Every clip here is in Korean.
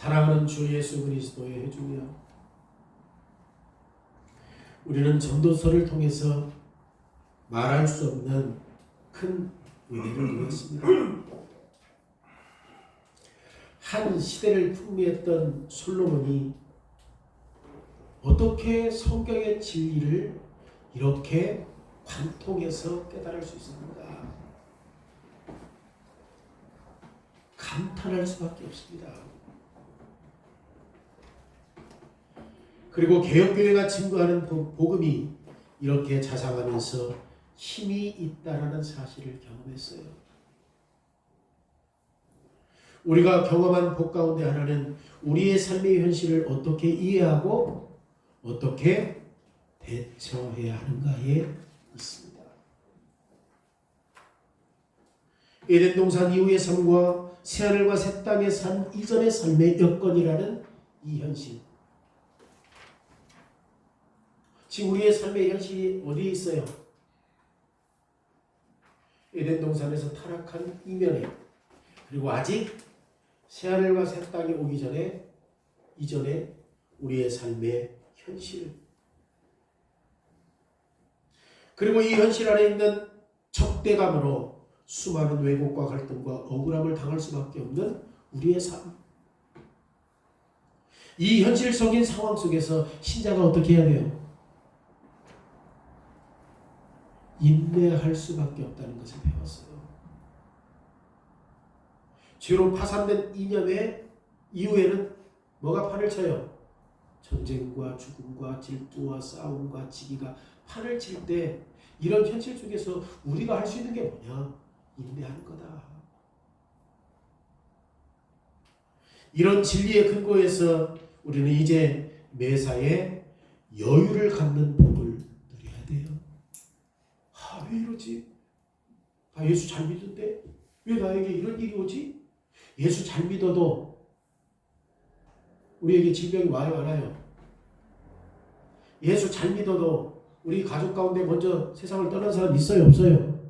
사랑하는 주 예수 그리스도의 해주며 우리는 전도서를 통해서 말할 수 없는 큰 은혜를 누렸습니다. 한 시대를 풍미했던 솔로몬이 어떻게 성경의 진리를 이렇게 관통해서 깨달을 수 있었는가? 감탄할 수밖에 없습니다. 그리고 개혁교회가 증거하는 복음이 이렇게 자상하면서 힘이 있다라는 사실을 경험했어요. 우리가 경험한 복 가운데 하나는 우리의 삶의 현실을 어떻게 이해하고 어떻게 대처해야 하는가에 있습니다. 에덴 동산 이후의 삶과 새하늘과 새 땅의 삶 이전의 삶의 여건이라는 이 현실. 지금 우리의 삶의 현실이 어디에 있어요? 에덴 동산에서 타락한 이면에, 그리고 아직 새하늘과 새 땅이 오기 전에 이전에 우리의 삶의 현실. 그리고 이 현실 안에 있는 적대감으로 수많은 왜곡과 갈등과 억울함을 당할 수밖에 없는 우리의 삶. 이 현실적인 상황 속에서 신자가 어떻게 해야 돼요? 인내할 수밖에 없다는 것을 배웠어요. 죄로 파산된 이념의 이후에는 뭐가 판을 쳐요? 전쟁과 죽음과 질투와 싸움과 지기가 판을 칠 때 이런 현실 속에서 우리가 할 수 있는 게 뭐냐? 인내하는 거다. 이런 진리의 근거에서 우리는 이제 매사에 여유를 갖는 복을 누려야 돼요. 왜 이러지? 예수 잘 믿는데 왜 나에게 이런 일이 오지? 예수 잘 믿어도 우리에게 질병이 와요, 안 와요? 예수 잘 믿어도 우리 가족 가운데 먼저 세상을 떠난 사람 있어요, 없어요?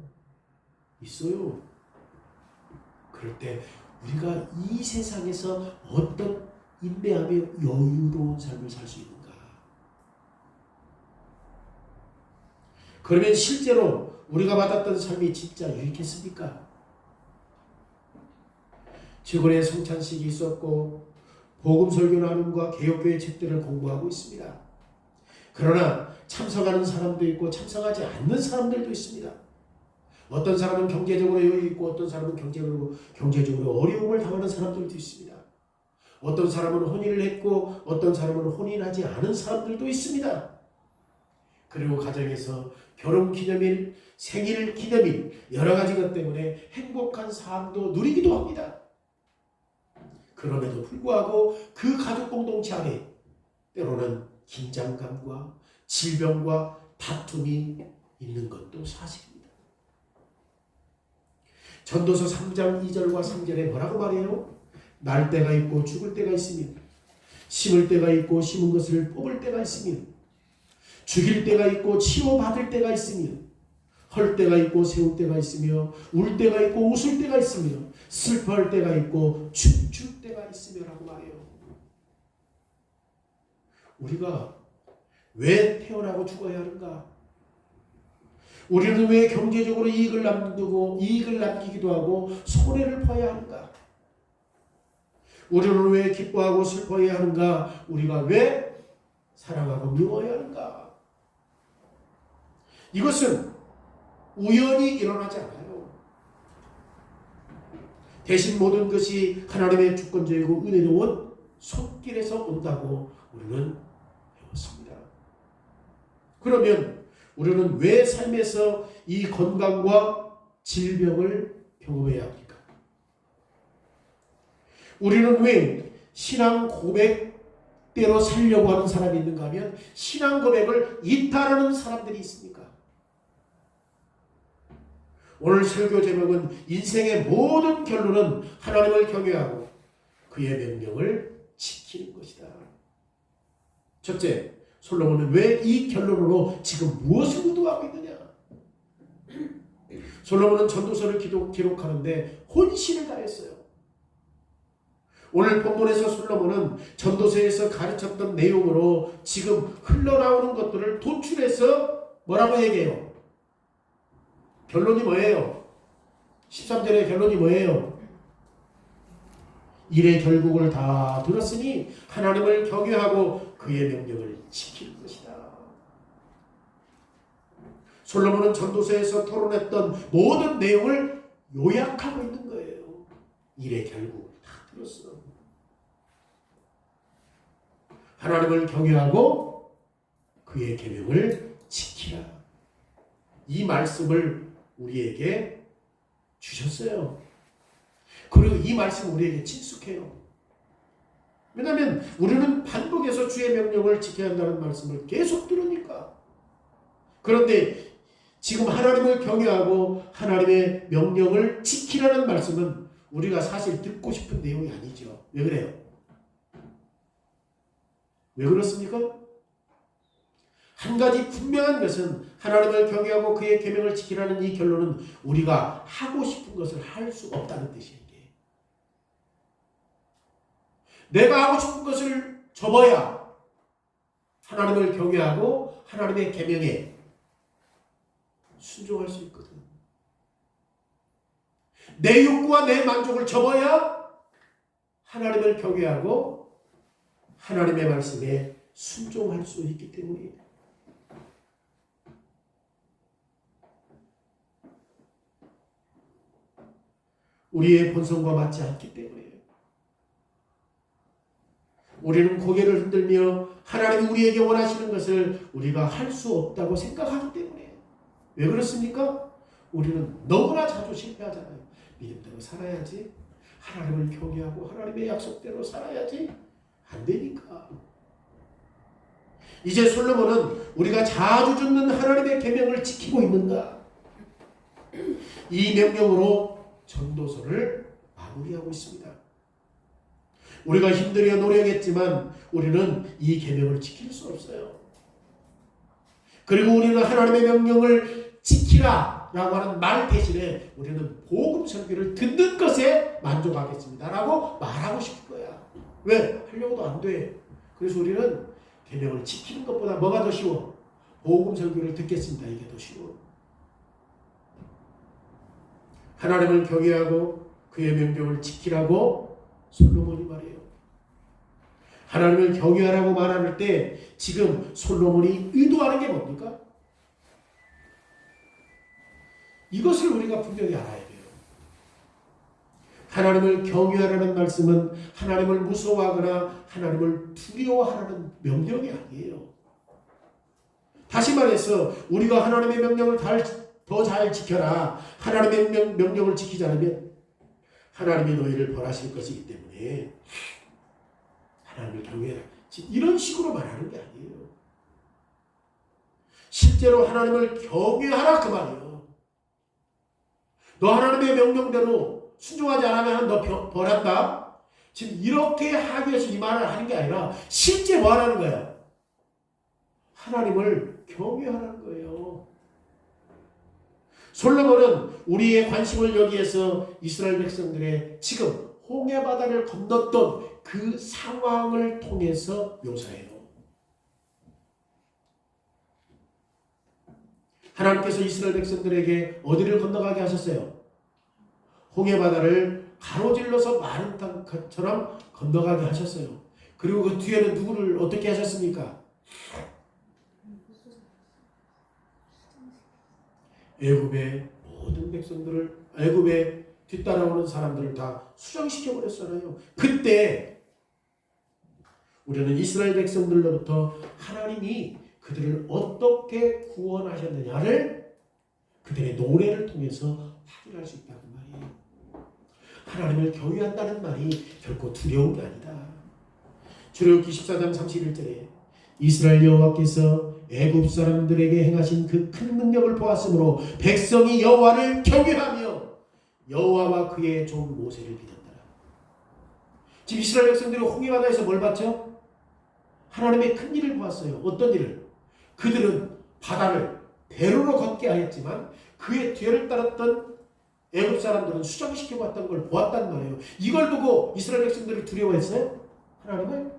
있어요. 그럴 때 우리가 이 세상에서 어떤 인내하며 여유로운 삶을 살 수 있는가? 그러면 실제로 우리가 받았던 삶이 진짜 유익했습니까? 최근에 성찬식이 있었고 복음 설교 나눔과 개혁교회 책들을 공부하고 있습니다. 그러나 참석하는 사람도 있고 참석하지 않는 사람들도 있습니다. 어떤 사람은 경제적으로 여유 있고 어떤 사람은 경제적으로 어려움을 당하는 사람들도 있습니다. 어떤 사람은 혼인을 했고 어떤 사람은 혼인하지 않은 사람들도 있습니다. 그리고 가정에서 결혼기념일, 생일기념일 여러 가지 것 때문에 행복한 삶도 누리기도 합니다. 그럼에도 불구하고 그 가족 공동체 안에 때로는 긴장감과 질병과 다툼이 있는 것도 사실입니다. 전도서 3장 2절과 3절에 뭐라고 말해요? 날 때가 있고 죽을 때가 있으며 심을 때가 있고 심은 것을 뽑을 때가 있으며 죽일 때가 있고 치유받을 때가 있으며 헐 때가 있고 세울 때가 있으며 울 때가 있고 웃을 때가 있으며 슬퍼할 때가 있고 춤출 때가 있으며 라고 말해요. 우리가 왜 태어나고 죽어야 하는가? 우리는 왜 경제적으로 이익을 남기기도 하고 손해를 봐야 하는가? 우리는 왜 기뻐하고 슬퍼해야 하는가? 우리가 왜 사랑하고 미워해야 하는가? 이것은 우연히 일어나지 않아요. 대신 모든 것이 하나님의 주권적이고 은혜로운 손길에서 온다고 우리는 배웠습니다. 그러면 우리는 왜 삶에서 이 건강과 질병을 경험해야 합니까? 우리는 왜 신앙 고백대로 살려고 하는 사람이 있는가 하면 신앙 고백을 이탈하는 사람들이 있습니까? 오늘 설교 제목은 인생의 모든 결론은 하나님을 경외하고 그의 명령을 지키는 것이다. 첫째, 솔로몬은 왜 이 결론으로 지금 무엇을 의도하고 있느냐? 솔로몬은 전도서를 기록하는데 혼신을 다했어요. 오늘 본문에서 솔로몬은 전도서에서 가르쳤던 내용으로 지금 흘러나오는 것들을 도출해서 뭐라고 얘기해요? 결론이 뭐예요? 13절의 결론이 뭐예요? 일의 결국을 다 들었으니 하나님을 경외하고 그의 명령을 지킬 것이다. 솔로몬은 전도서에서 토론했던 모든 내용을 요약하고 있는 거예요. 일의 결국을 다 들었어. 하나님을 경외하고 그의 계명을 지키라. 이 말씀을 우리에게 주셨어요. 그리고 이 말씀은 우리에게 친숙해요. 왜냐하면 우리는 반복해서 주의 명령을 지켜야 한다는 말씀을 계속 들으니까. 그런데 지금 하나님을 경외하고 하나님의 명령을 지키라는 말씀은 우리가 사실 듣고 싶은 내용이 아니죠. 왜 그래요? 왜 그렇습니까? 한 가지 분명한 것은 하나님을 경외하고 그의 계명을 지키라는 이 결론은 우리가 하고 싶은 것을 할 수 없다는 뜻이에요. 내가 하고 싶은 것을 접어야 하나님을 경외하고 하나님의 계명에 순종할 수 있거든. 내 욕구와 내 만족을 접어야 하나님을 경외하고 하나님의 말씀에 순종할 수 있기 때문이에요. 우리의 본성과 맞지 않기 때문이에요. 우리는 고개를 흔들며 하나님이 우리에게 원하시는 것을 우리가 할 수 없다고 생각하기 때문에. 왜 그렇습니까? 우리는 너무나 자주 실패하잖아요. 믿음대로 살아야지. 하나님을 경외하고 하나님의 약속대로 살아야지. 안 되니까. 이제 솔로몬은 우리가 자주 듣는 하나님의 계명을 지키고 있는가? 이 명령으로 전도서를 마무리하고 있습니다. 우리가 힘들여 노력했지만 우리는 이 계명을 지킬 수 없어요. 그리고 우리는 하나님의 명령을 지키라 라고 하는 말 대신에 우리는 복음 설교를 듣는 것에 만족하겠습니다 라고 말하고 싶은 거야. 왜? 하려고도 안 돼. 그래서 우리는 계명을 지키는 것보다 뭐가 더 쉬워? 복음 설교를 듣겠습니다. 이게 더 쉬워. 하나님을 경외하고 그의 명령을 지키라고 솔로몬이 말해요. 하나님을 경외하라고 말할 때 지금 솔로몬이 의도하는 게 뭡니까? 이것을 우리가 분명히 알아야 돼요. 하나님을 경외하라는 말씀은 하나님을 무서워하거나 하나님을 두려워하라는 명령이 아니에요. 다시 말해서 우리가 하나님의 명령을 더 잘 지켜라. 하나님의 명령을 지키지 않으면 하나님이 너희를 벌하실 것이기 때문에 하나님을 경외해라. 이런 식으로 말하는 게 아니에요. 실제로 하나님을 경외하라 그 말이에요. 너 하나님의 명령대로 순종하지 않으면 너 벌한다. 지금 이렇게 하기 위해서 이 말을 하는 게 아니라 실제 뭐 하라는 거야? 하나님을 경외하라는 거예요. 솔로몬은 우리의 관심을 여기에서 이스라엘 백성들의 지금 홍해 바다를 건넜던 그 상황을 통해서 묘사해요. 하나님께서 이스라엘 백성들에게 어디를 건너가게 하셨어요? 홍해 바다를 가로질러서 마른 땅처럼 건너가게 하셨어요. 그리고 그 뒤에는 누구를 어떻게 하셨습니까? 애굽의 모든 백성들을, 애굽에 뒤따라오는 사람들을 다 수장시켜 버렸잖아요. 그때 우리는 이스라엘 백성들로부터 하나님이 그들을 어떻게 구원하셨느냐를 그들의 노래를 통해서 확인할 수 있다는 말이에요. 하나님을 경외한다는 말이 결코 두려운 게 아니다. 출애굽기 14장 31절에 이스라엘 여호와께서 애굽 사람들에게 행하신 그 큰 능력을 보았으므로 백성이 여호와를 경외하며 여호와와 그의 종 모세를 믿었더라. 지금 이스라엘 백성들이 홍해바다에서 뭘 봤죠? 하나님의 큰 일을 보았어요. 어떤 일을? 그들은 바다를 대로로 걷게 하였지만 그의 뒤를 따랐던 애굽 사람들은 수정시켜봤던 걸 보았단 말이에요. 이걸 보고 이스라엘 백성들이 두려워했어요? 하나님을?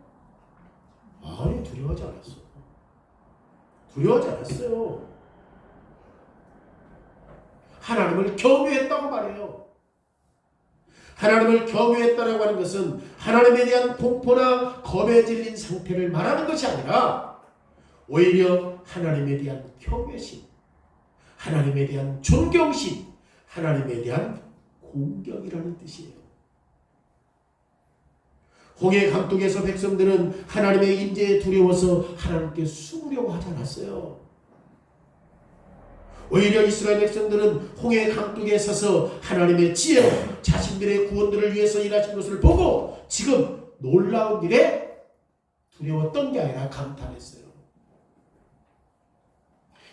아니, 두려워하지 않았어. 두려워하지 않았어요. 하나님을 경외했다고 말해요. 하나님을 경외했다라고 하는 것은 하나님에 대한 공포나 겁에 질린 상태를 말하는 것이 아니라 오히려 하나님에 대한 경외심, 하나님에 대한 존경심, 하나님에 대한 공경이라는 뜻이에요. 홍해 강둑에서 백성들은 하나님의 임재에 두려워서 하나님께 숨으려고 하지 않았어요. 오히려 이스라엘 백성들은 홍해 강둑에 서서 하나님의 지혜로 자신들의 구원들을 위해서 일하신 것을 보고 지금 놀라운 일에 두려웠던 게 아니라 감탄했어요.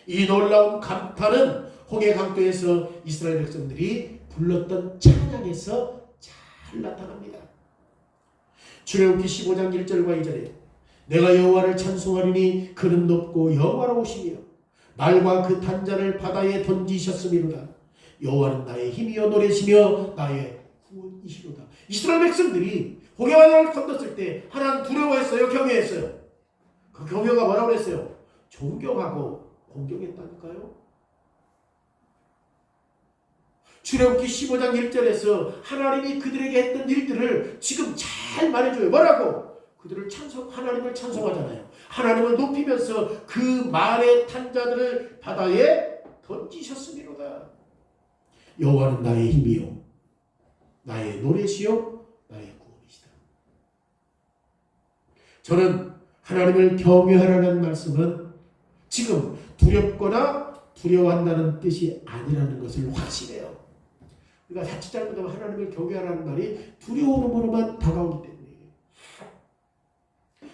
이 놀라운 감탄은 홍해 강둑에서 이스라엘 백성들이 불렀던 찬양에서 잘 나타납니다. 출애굽기 15장 1절과 2절에 내가 여호와를 찬송하리니 그는 높고 영화로우시며 말과 그 단자를 바다에 던지셨음이로다. 여호와는 나의 힘이여 노래시며 나의 구원이시로다. 이스라엘 백성들이 홍해바다를 건넜을 때 하나님 두려워했어요? 경외했어요? 그 경외가 뭐라고 했어요? 존경하고 공경했다니까요. 출애굽기 15장 1절에서 하나님이 그들에게 했던 일들을 지금 잘 말해줘요. 뭐라고? 그들을 하나님을 찬송하잖아요. 하나님을 높이면서 그 말의 탄자들을 바다에 던지셨음이로다. 여호와는 나의 힘이요 나의 노래시요 나의 구원이시다. 저는 하나님을 경외하라는 말씀은 지금 두렵거나 두려워한다는 뜻이 아니라는 것을 확신해요. 우리가 자칫 잘못하면 하나님을 경외하라는 말이 두려움으로만 다가오기 때문에.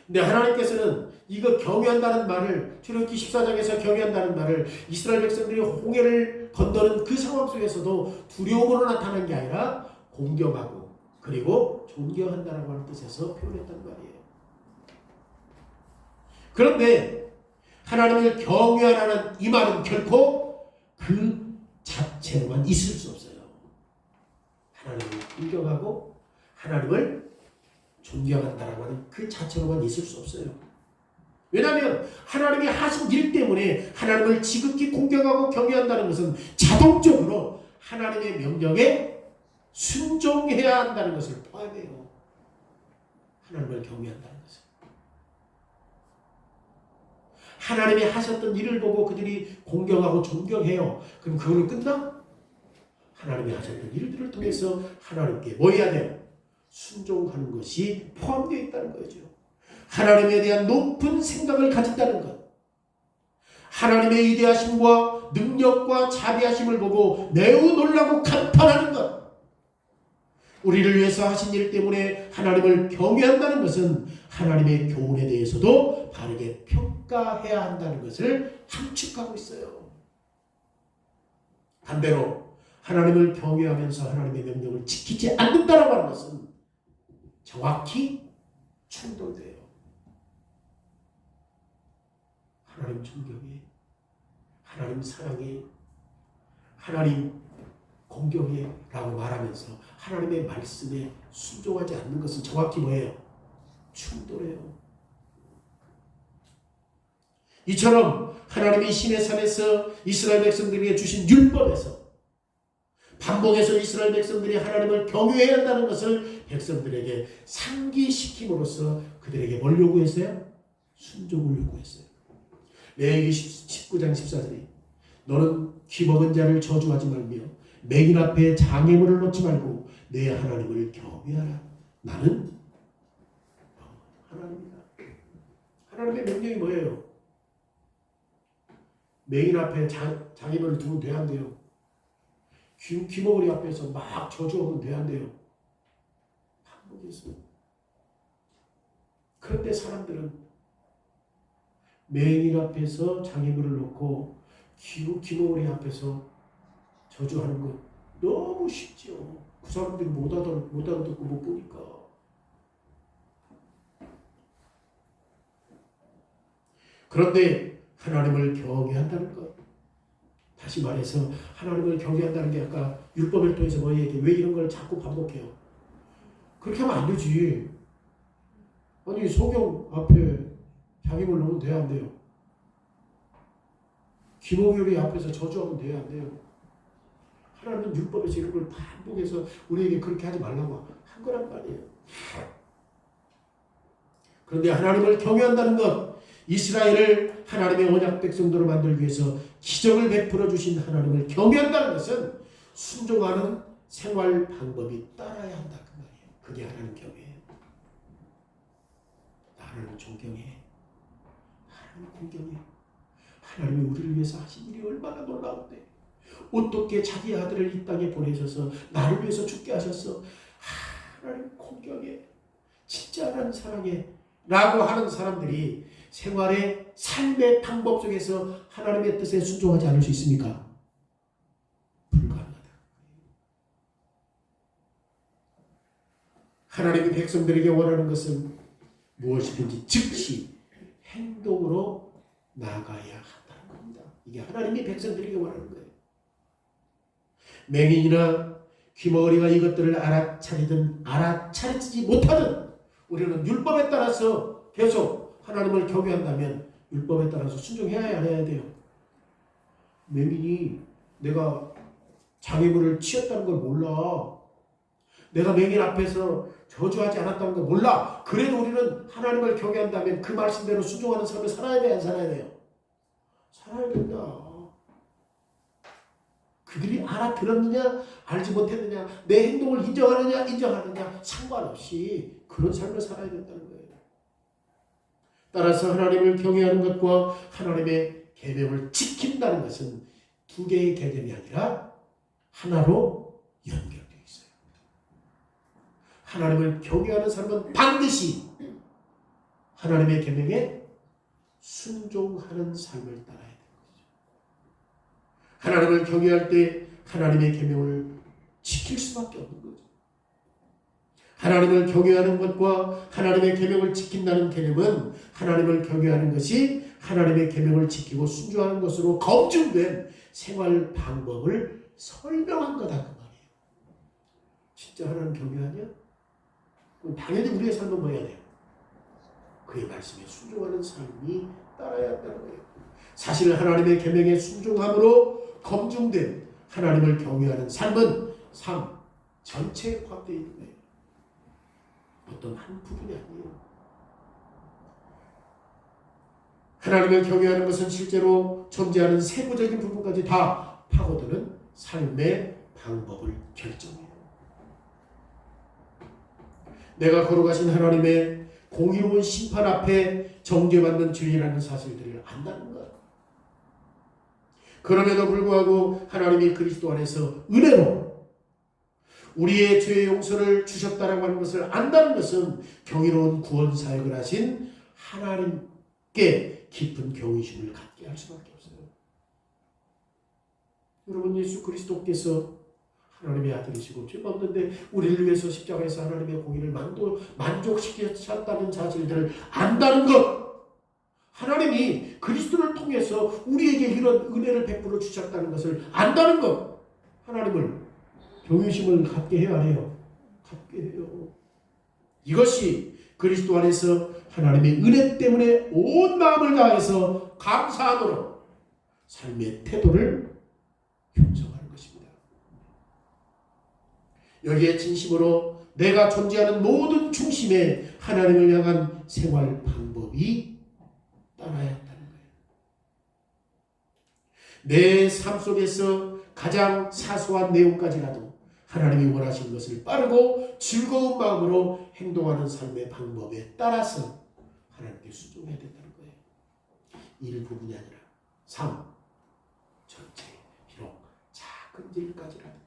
근데 하나님께서는 이거 경외한다는 말을 출애굽기 14장에서 경외한다는 말을 이스라엘 백성들이 홍해를 건너는 그 상황 속에서도 두려움으로 나타난 게 아니라 공경하고 그리고 존경한다라고 하는 뜻에서 표현했단 말이에요. 그런데 하나님을 경외하라는 이 말은 결코 그 자체로만 있을 수 없어요. 하나님을 공경하고 하나님을 존경한다라고 하는 그 자체로만 있을 수 없어요. 왜냐하면 하나님이 하신 일 때문에 하나님을 지극히 공경하고 경외한다는 것은 자동적으로 하나님의 명령에 순종해야 한다는 것을 포함해요. 하나님을 경외한다는 것은. 하나님이 하셨던 일을 보고 그들이 공경하고 존경해요. 그럼 그걸로 끝나? 하나님이 하셨던 일들을 통해서 하나님께 뭐 해야 돼요? 순종하는 것이 포함되어 있다는 거죠. 하나님에 대한 높은 생각을 가진다는 것. 하나님의 위대하심과 능력과 자비하심을 보고 매우 놀라고 감탄하는 것. 우리를 위해서 하신 일 때문에 하나님을 경외한다는 것은 하나님의 교훈에 대해서도 바르게 평가해야 한다는 것을 함축하고 있어요. 반대로 하나님을 경외하면서 하나님의 명령을 지키지 않는다라고 하는 것은 정확히 충돌돼요. 하나님 존경에, 하나님 사랑에, 하나님 공경에 라고 말하면서 하나님의 말씀에 순종하지 않는 것은 정확히 뭐예요? 충돌해요. 이처럼 하나님이 시내산에서 이스라엘 백성들에게 주신 율법에서 반복해서 이스라엘 백성들이 하나님을 경외해야 한다는 것을 백성들에게 상기시킴으로써 그들에게 뭘 요구했어요? 순종을 요구했어요. 레위기 19장 14절에 너는 귀먹은 자를 저주하지 말며 맹인 앞에 장애물을 놓지 말고 내 하나님을 경외하라. 나는 하나님이다. 하나님의 명령이 뭐예요? 맹인 앞에 장애물을 두면 돼, 안 돼요? 귀머거리 앞에서 막 저주하면 돼, 안 돼요? 반복이 있어요. 그런데 사람들은 맹인 앞에서 장애물을 놓고 귀머거리 앞에서 저주하는 것 너무 쉽죠. 그 사람들이 못 알아듣고 못 보니까. 그런데 하나님을 경외한다는 것, 다시 말해서 하나님을 경외한다는 게 아까 율법을 통해서 뭐 얘기해. 왜 이런 걸 자꾸 반복해요? 그렇게 하면 안 되지. 아니 소경 앞에 자기물 넣으면 돼야 안 돼요? 기목요리 앞에서 저주하면 돼야 안 돼요? 하나님은 율법에서 이런 걸 반복해서 우리에게 그렇게 하지 말라고 한 거란 말이에요. 그런데 하나님을 경외한다는 것, 이스라엘을 하나님의 언약 백성도로 만들기 위해서 기적을 베풀어 주신 하나님을 경외한다는 것은 순종하는 생활 방법이 따라야 한다 그 말이에요. 그게 하나님 경외예요. 하나님을 존경해. 하나님을 공경해. 하나님이 우리를 위해서 하신 일이 얼마나 놀라운데 어떻게 자기 아들을 이 땅에 보내셔서 나를 위해서 죽게 하셨어. 하나님 공경해. 진짜 하나님 사랑해. 라고 하는 사람들이 생활의 삶의 방법 속에서 하나님의 뜻에 순종하지 않을 수 있습니까? 불가능하다. 하나님이 백성들에게 원하는 것은 무엇이든지 즉시 행동으로 나아가야 한다는 겁니다. 이게 하나님이 백성들에게 원하는 거예요. 맹인이나 귀머거리가 이것들을 알아차리든 알아차리지 못하든 우리는 율법에 따라서 계속 하나님을 경외한다면 율법에 따라서 순종해야 해야 돼요. 맹인이 내가 장애물을 치었다는 걸 몰라. 내가 맹인 앞에서 저주하지 않았다는 걸 몰라. 그래도 우리는 하나님을 경외한다면 그 말씀대로 순종하는 삶을 살아야 돼요? 안 살아야 돼요? 살아야 된다. 그들이 알아들었느냐 알지 못했느냐 내 행동을 인정하느냐 상관없이 그런 삶을 살아야 된다는 거예요. 따라서 하나님을 경외하는 것과 하나님의 계명을 지킨다는 것은 두 개의 개념이 아니라 하나로 연결되어 있어요. 하나님을 경외하는 사람은 반드시 하나님의 계명에 순종하는 삶을 따라야 돼요. 하나님을 경외할 때 하나님의 계명을 지킬 수밖에 없는 거죠. 하나님을 경외하는 것과 하나님의 계명을 지킨다는 개념은 하나님을 경외하는 것이 하나님의 계명을 지키고 순종하는 것으로 검증된 생활 방법을 설명한 거다 그 말이에요. 진짜 하나님 경외하냐? 그럼 당연히 우리의 삶은 뭐 해야 돼요? 그의 말씀에 순종하는 삶이 따라야 한다는 거예요. 사실 하나님의 계명에 순종함으로 검증된 하나님을 경외하는 삶은 삶 전체에 포함되어 있는 거예요. 어떤 한 부분이 아니에요. 하나님을 경외하는 것은 실제로 존재하는 세부적인 부분까지 다 파고드는 삶의 방법을 결정해요. 내가 걸어가신 하나님의 공의로운 심판 앞에 정죄받는 죄인이라는 사실들을 안다는 것. 그럼에도 불구하고 하나님이 그리스도 안에서 은혜로 우리의 죄의 용서를 주셨다라고 하는 것을 안다는 것은 경이로운 구원 사역을 하신 하나님께 깊은 경외심을 갖게 할 수밖에 없어요. 여러분, 예수 그리스도께서 하나님의 아들이시고 죄가 없는데 우리를 위해서 십자가에서 하나님의 공의를 만족시키셨다는 사실들을 안다는 것, 하나님이 그리스도를 통해서 우리에게 이런 은혜를 베풀어 주셨다는 것을 안다는 것, 하나님을 경외심을 갖게 해야 해요. 갖게 해요. 이것이 그리스도 안에서 하나님의 은혜 때문에 온 마음을 다해서 감사함으로 삶의 태도를 형성하는 것입니다. 여기에 진심으로 내가 존재하는 모든 중심에 하나님을 향한 생활 방법이 따라야 한다는 거예요. 내 삶 속에서 가장 사소한 내용까지라도 하나님이 원하시는 것을 빠르고 즐거운 마음으로 행동하는 삶의 방법에 따라서 하나님께 순종해야 된다는 거예요. 일부분이 아니라 삶 전체, 비록 작은 일까지라도.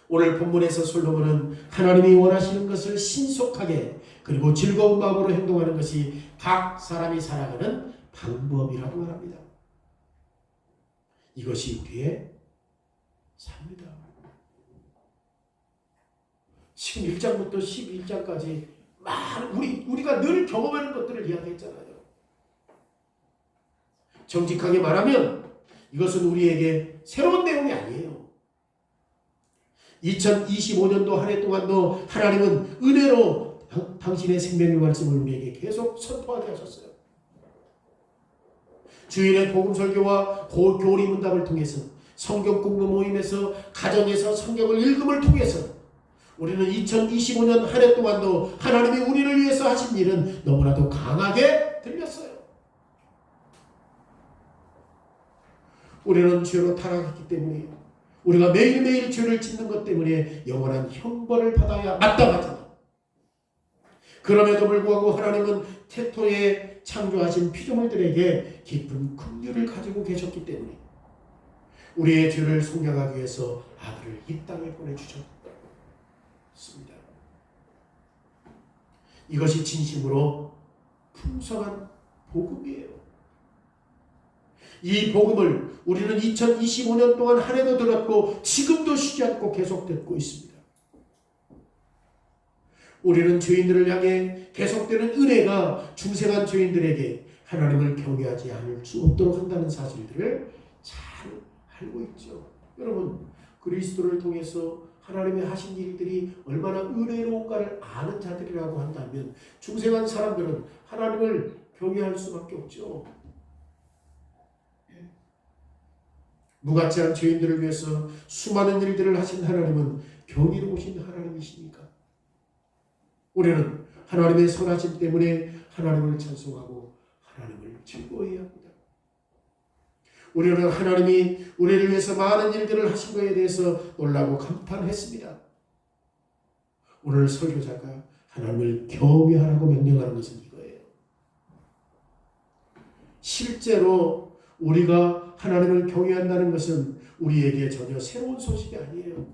오늘 본문에서 솔로몬은 하나님이 원하시는 것을 신속하게 그리고 즐거운 마음으로 행동하는 것이 각 사람이 살아가는 방법이라고 말합니다. 이것이 우리의 삶이다. 지금 1장부터 11장까지 많은 우리가 늘 경험하는 것들을 이야기했잖아요. 정직하게 말하면 이것은 우리에게 새로운 내용이 아니에요. 2025년도 한 해 동안도 하나님은 은혜로 당신의 생명의 말씀을 우리에게 계속 선포하게 하셨어요. 주일의 복음 설교와 교리 문답을 통해서 성경 공부 모임에서 가정에서 성경을 읽음을 통해서 우리는 2025년 한 해 동안도 하나님이 우리를 위해서 하신 일은 너무나도 강하게 들렸어요. 우리는 죄로 타락했기 때문에 우리가 매일매일 죄를 짓는 것 때문에 영원한 형벌을 받아야 마땅하잖아. 그럼에도 불구하고 하나님은 태토에 창조하신 피조물들에게 깊은 긍휼을 가지고 계셨기 때문에 우리의 죄를 속량하기 위해서 아들을 이 땅에 보내주셨습니다. 이것이 진심으로 풍성한 복음이에요. 이 복음을 우리는 2025년 동안 한 해도 들었고 지금도 쉬지 않고 계속 듣고 있습니다. 우리는 죄인들을 향해 계속되는 은혜가 중생한 죄인들에게 하나님을 경외하지 않을 수 없도록 한다는 사실들을 잘 알고 있죠. 여러분, 그리스도를 통해서 하나님의 하신 일들이 얼마나 은혜로운가를 아는 자들이라고 한다면 중생한 사람들은 하나님을 경외할 수밖에 없죠. 무가치한 죄인들을 위해서 수많은 일들을 하신 하나님은 경이로우신 하나님이시니까 우리는 하나님의 선하심 때문에 하나님을 찬송하고 하나님을 즐거워해야 합니다. 우리는 하나님이 우리를 위해서 많은 일들을 하신 것에 대해서 놀라고 감탄했습니다. 오늘 설교자가 하나님을 경외하라고 명령하는 것은 이거예요. 실제로 우리가 하나님을 경외한다는 것은 우리에게 전혀 새로운 소식이 아니에요.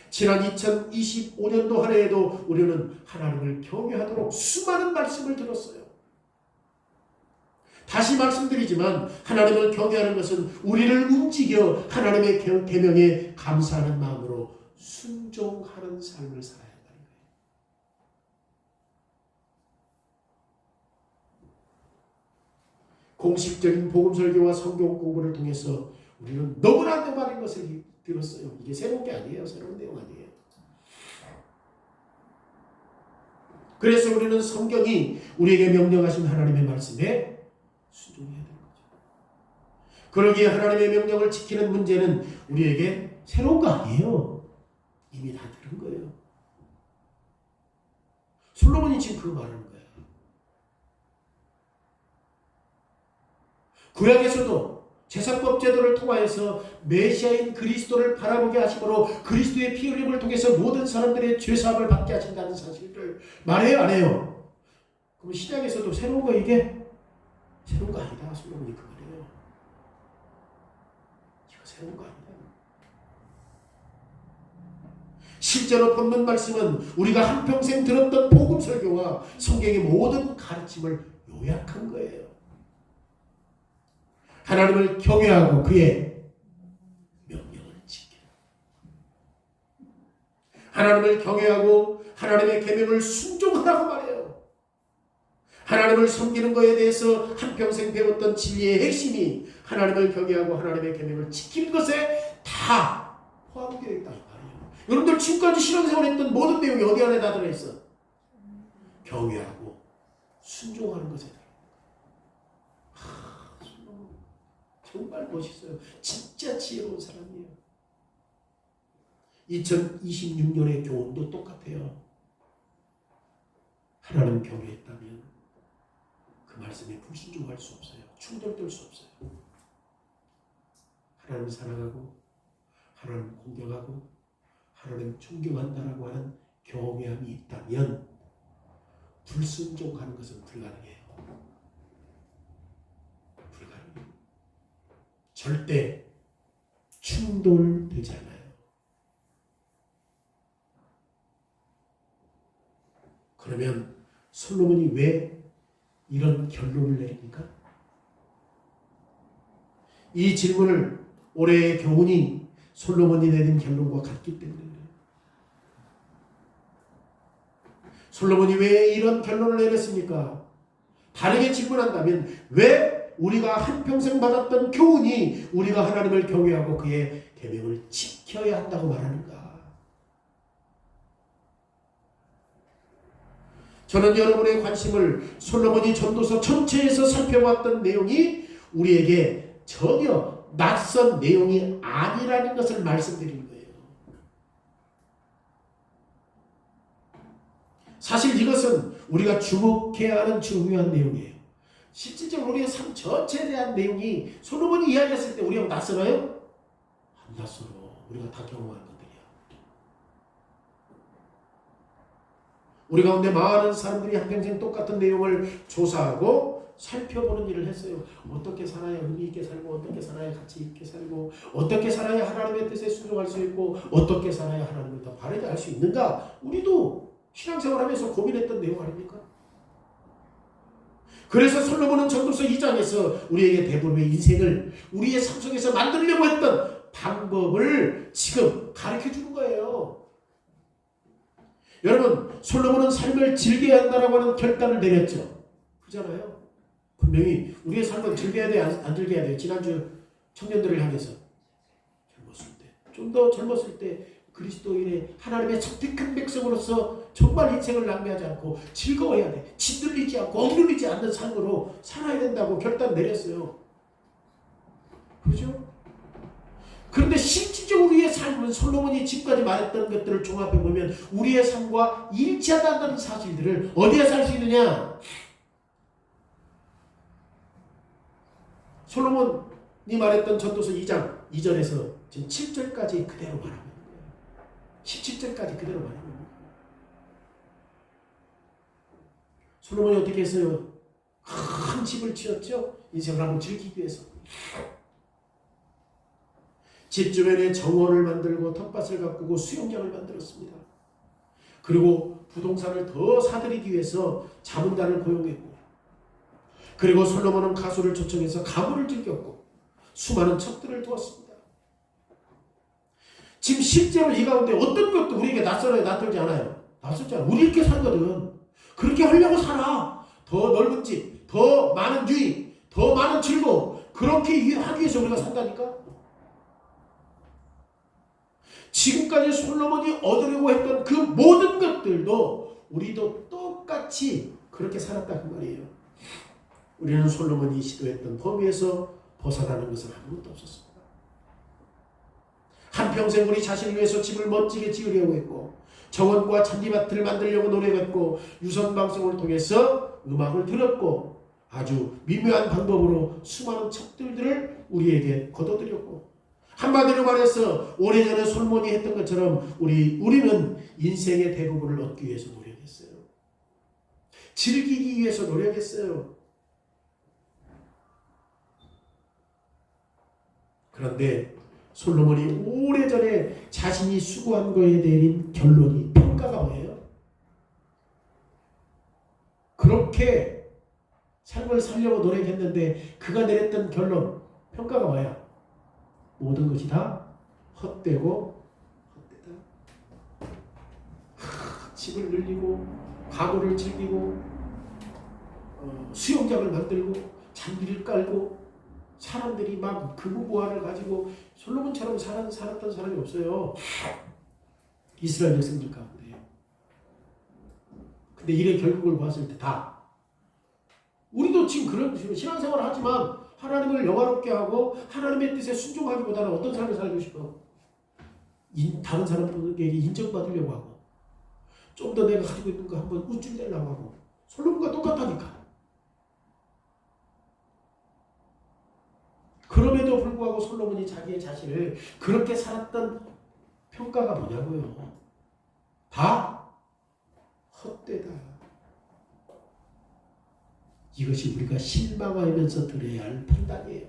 지난 2025년도 한 해에도 우리는 하나님을 경외하도록 수많은 말씀을 들었어요. 다시 말씀드리지만 하나님을 경외하는 것은 우리를 움직여 하나님의 계명에 감사하는 마음으로 순종하는 삶을 살아야 한다는 거예요. 공식적인 복음 설교와 성경 공부를 통해서 우리는 너무나도 많은 것을 들었어요. 이게 새로운 게 아니에요. 새로운 내용 아니에요. 그래서 우리는 성경이 우리에게 명령하신 하나님의 말씀에 순종해야 되는 거죠. 그러기에 하나님의 명령을 지키는 문제는 우리에게 새로운 거 아니에요. 이미 다 들은 거예요. 솔로몬이 지금 그거 말하는 거예요. 구약에서도 제사법 제도를 통하여서 메시아인 그리스도를 바라보게 하심으로 그리스도의 피 흘림을 통해서 모든 사람들의 죄사함을 받게 하신다는 사실을 말해요, 안 해요? 그럼 신약에서도 새로운 거 이게? 새로운 거 아니다. 솔로몬이 그 말이에요. 이거 새로운 거 아니다. 실제로 본문 말씀은 우리가 한평생 들었던 복음 설교와 성경의 모든 가르침을 요약한 거예요. 하나님을 경외하고 그의 명령을 지키라. 하나님을 경외하고 하나님의 계명을 순종하라고 말해요. 하나님을 섬기는 것에 대해서 한평생 배웠던 진리의 핵심이 하나님을 경외하고 하나님의 계명을 지키는 것에 다 포함되어 있다 이 말이에요. 여러분들 지금까지 신앙생활했던 모든 내용이 어디 안에 다 들어있어? 경외하고 순종하는 것에 정말 멋있어요. 진짜 지혜로운 사람이에요. 2026년의 교훈도 똑같아요. 하나님 경외했다면 그 말씀에 불순종할 수 없어요. 충돌될 수 없어요. 하나님 사랑하고 하나님 공경하고 하나님 존경한다라고 하는 경외함이 있다면 불순종하는 것은 불가능해요. 절대 충돌되지 않아요. 그러면 솔로몬이 왜 이런 결론을 내립니까? 이 질문을 올해의 교훈이 솔로몬이 내린 결론과 같기 때문이에요. 솔로몬이 왜 이런 결론을 내렸습니까? 다르게 질문한다면 왜 우리가 한평생 받았던 교훈이 우리가 하나님을 경외하고 그의 계명을 지켜야 한다고 말하는가? 저는 여러분의 관심을 솔로몬이 전도서 전체에서 살펴봤던 내용이 우리에게 전혀 낯선 내용이 아니라는 것을 말씀드리는 거예요. 사실 이것은 우리가 주목해야 하는 중요한 내용이에요. 실질적으로 우리의 삶 전체에 대한 내용이 솔로몬이 이야기했을 때 우리하고 낯설어요? 안 낯설어. 우리가 다 경험한 것들이야. 우리 가운데 많은 사람들이 한평생 똑같은 내용을 조사하고 살펴보는 일을 했어요. 어떻게 살아야 의미 있게 살고, 어떻게 살아야 가치 있게 살고, 어떻게 살아야 하나님의 뜻에 순종할 수 있고, 어떻게 살아야 하나님을 더 바르게 알 수 있는가? 우리도 신앙생활하면서 고민했던 내용 아닙니까? 그래서 솔로몬은 전도서 2장에서 우리에게 대부분의 인생을 우리의 삶 속에서 만들려고 했던 방법을 지금 가르쳐 주는 거예요. 여러분, 솔로몬은 삶을 즐겨야 한다라고 하는 결단을 내렸죠. 그잖아요. 분명히 우리의 삶을 즐겨야 돼, 안 즐겨야 돼요. 지난주 청년들을 향해서 젊었을 때, 좀 더 젊었을 때 그리스도인의 하나님의 선택한 백성으로서 정말 인생을 낭비하지 않고 즐거워야 돼. 짓눌리지 않고 억눌리지 않는 삶으로 살아야 된다고 결단 내렸어요. 그렇죠? 그런데 실질적으로 우리의 삶은 솔로몬이 지금까지 말했던 것들을 종합해 보면 우리의 삶과 일치하다는 사실들을 어디에서 알 수 있느냐? 솔로몬이 말했던 전도서 2장 2절에서 지금 7절까지 그대로 말하고 있는 거예요. 17절까지 그대로 말하고 있는 거예요. 솔로몬이 어떻게 했어요? 큰 집을 지었죠? 인생을 한번 즐기기 위해서. 집 주변에 정원을 만들고 텃밭을 가꾸고 수영장을 만들었습니다. 그리고 부동산을 더 사들이기 위해서 자문단을 고용했고, 그리고 솔로몬은 가수를 초청해서 가물을 즐겼고 수많은 척들을 두었습니다. 지금 실제로 이 가운데 어떤 것도 우리에게 낯설어요? 낯설지 않아요? 낯설지 않아요. 우리 이렇게 살거든. 그렇게 하려고 살아. 더 넓은 집, 더 많은 유익, 더 많은 즐거움, 그렇게 하기 위해서 우리가 산다니까? 지금까지 솔로몬이 얻으려고 했던 그 모든 것들도 우리도 똑같이 그렇게 살았다 그 말이에요. 우리는 솔로몬이 시도했던 범위에서 벗어나는 것은 아무것도 없었습니다. 한평생 우리 자신을 위해서 집을 멋지게 지으려고 했고, 정원과 잔디밭을 만들려고 노력했고, 유선방송을 통해서 음악을 들었고, 아주 미묘한 방법으로 수많은 척들을 우리에게 거둬들였고, 한마디로 말해서 오래전에 솔로몬이 했던 것처럼 우리는 인생의 대부분을 얻기 위해서 노력했어요. 즐기기 위해서 노력했어요. 그런데 솔로몬이 오래전에 자신이 수고한 거에 내린 결론이, 평가가 뭐예요? 그렇게 삶을 살려고 노력했는데 그가 내렸던 결론, 평가가 뭐야? 모든 것이 다 헛되고 헛되다. 집을 늘리고 가구를 즐기고 수영장을 만들고 잔디를 깔고 사람들이 막 금우보화를 가지고 솔로몬처럼 살았던 사람이 없어요. 이스라엘 백성들 가운데. 근데 일의 결국을 봤을 때 다, 우리도 지금 그런 신앙생활을 하지만 하나님을 영화롭게 하고 하나님의 뜻에 순종하기보다는 어떤 삶을 살고 싶어? 다른 사람들에게 인정받으려고 하고, 좀 더 내가 가지고 있는 거 한번 우쭐대려고 하고. 솔로몬과 똑같다니까. 그럼에도 불구하고 솔로몬이 자기의 자신을 그렇게 살았던 평가가 뭐냐고요? 다 헛되다. 이것이 우리가 실망하면서 들어야 할 판단이에요.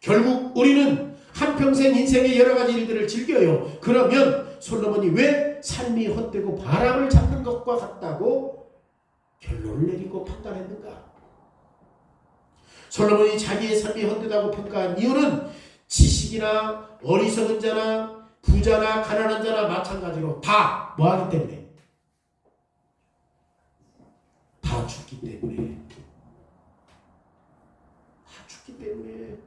결국 우리는 한평생 인생의 여러 가지 일들을 즐겨요. 그러면 솔로몬이 왜 삶이 헛되고 바람을 잡는 것과 같다고 결론을 내리고 판단했는가? 솔로몬이 자기의 삶이 헛되다고 평가한 이유는 지식이나 어리석은 자나 부자나 가난한 자나 마찬가지로 다 뭐하기 때문에? 다 다 죽기 때문에. 다 죽기 때문에.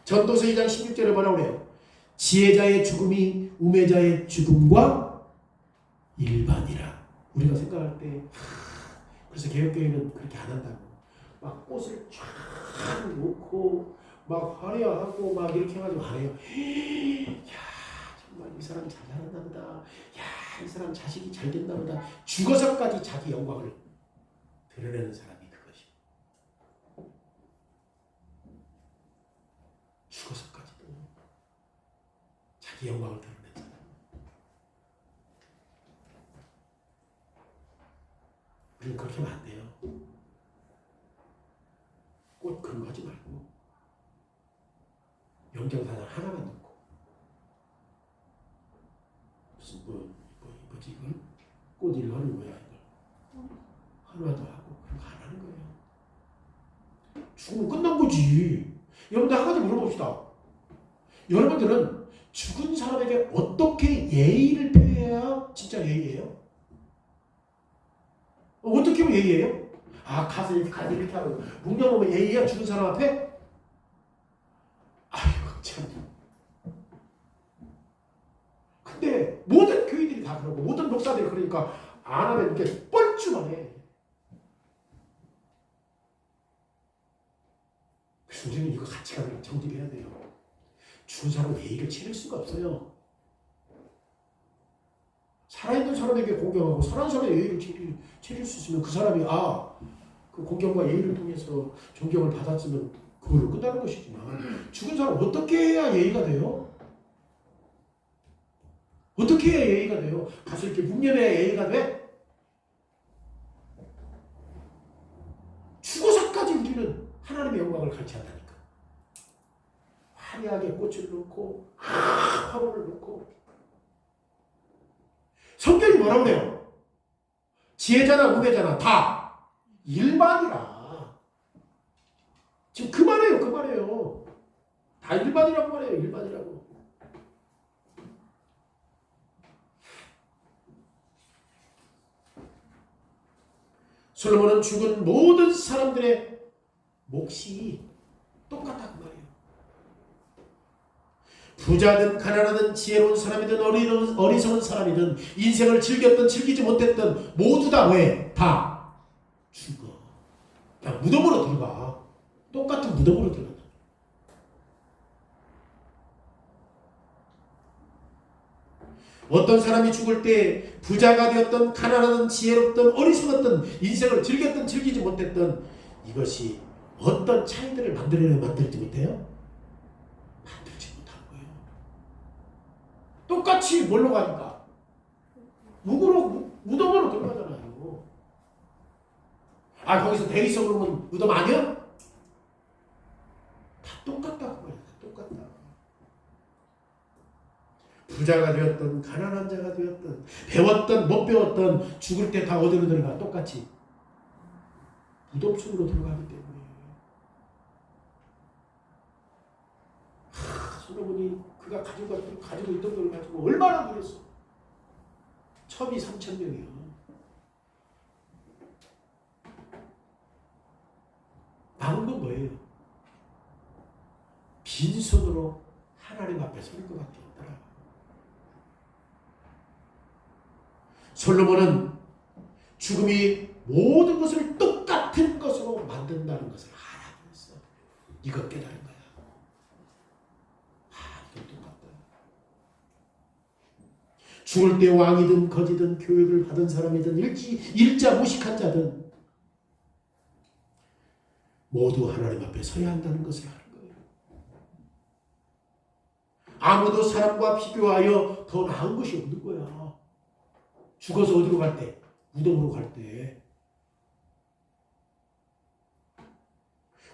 전도서 2장 16절에 뭐라고 그래요? 지혜자의 죽음이 우매자의 죽음과 일반이라. 우리가 생각할 때 그래서 개혁교회는 그렇게 안 한다고. 막 꽃을 쫙 놓고 막 화려하고 막 이렇게 해가지고 안 해요. 야 정말 이 사람 잘 살았나 보다. 야 이 사람 자식이 잘 됐나 보다. 죽어서까지 자기 영광을 드러내는 사람이 그것이. 죽어서까지도 자기 영광을 드러낸 사람. 우리는 그렇게 하면 안 돼요. 꽃 그런 거 하지 말고 영정사상 하나만 놓고 무슨 뭐지 이걸? 꽃 일을 하는 거야 이걸. 하나만 더 하고 그런 거 안 하는 거예요. 죽으면 끝난 거지. 여러분들 한 가지 물어봅시다. 여러분들은 죽은 사람에게 어떻게 예의를 표해야 진짜 예의예요? 어떻게 하면 예의예요? 아 가서 이렇게 하고 묵념하면 예의야 죽은 사람 앞에? 아이고 참. 근데 모든 교회들이 다 그러고 모든 목사들이 그러니까 안 하면 이렇게 뻘쭘하네. 그래서 우리는 이거 가치관을 정립해야 돼요. 죽은 사람 예의를 차릴 수가 없어요. 살아있는 사람에게 공경하고 살아있는 사람의 예의를 차릴 수 있으면 그 사람이 그 공경과 예의를 통해서 존경을 받았으면 그걸로 끝나는 것이지만 죽은 사람 어떻게 해야 예의가 돼요? 어떻게 해야 예의가 돼요? 가서 이렇게 묵념해야 예의가 돼? 죽어서까지 우리는 하나님의 영광을 가르치한다니까. 화려하게 꽃을 놓고 화보를 놓고. 성경이 뭐라고 그래요? 지혜자나 우매자나 다 일반이라. 지금 그 말이에요. 다 일반이라고 말해요. 일반이라고. 솔로몬은 죽은 모든 사람들의 몫이 똑같다고 말해요. 부자든 가난하든 지혜로운 사람이든 어리석은 사람이든 인생을 즐겼든 즐기지 못했든 모두 다 왜? 다 죽어. 그냥 무덤으로 들어가. 똑같은 무덤으로 들어간다. 어떤 사람이 죽을 때 부자가 되었든 가난하든 지혜롭든 어리석었든 인생을 즐겼든 즐기지 못했든 이것이 어떤 차이들을 만들지 못해요? 만들지 못한 거예요. 똑같이 뭘로 가니까? 무덤으로 들어가잖아요. 거기서 대리석 그러면 무덤 아니야? 다 똑같다고 말이야. 똑같다. 부자가 되었든 가난한 자가 되었든 배웠든 못 배웠든 죽을 때 다 어디로 들어가? 똑같이 무덤 속으로 들어가기 때문에. 솔로몬이 그가 가지고 있던 걸 가지고 얼마나 누렸어. 첩이 3,000명이요. 남은 건 뭐예요? 빈손으로 하나님 앞에 설 것밖에 없더라. 솔로몬은 죽음이 모든 것을 똑같은 것으로 만든다는 것을 알아고 있어. 이거 깨달은 거야. 이거 똑같다. 죽을 때 왕이든 거지든 교육을 받은 사람이든 일자 무식한 자든 모두 하나님 앞에 서야 한다는 것을 아는 거예요. 아무도 사람과 비교하여 더 나은 것이 없는 거야. 죽어서 어디로 갈 때? 무덤으로 갈 때.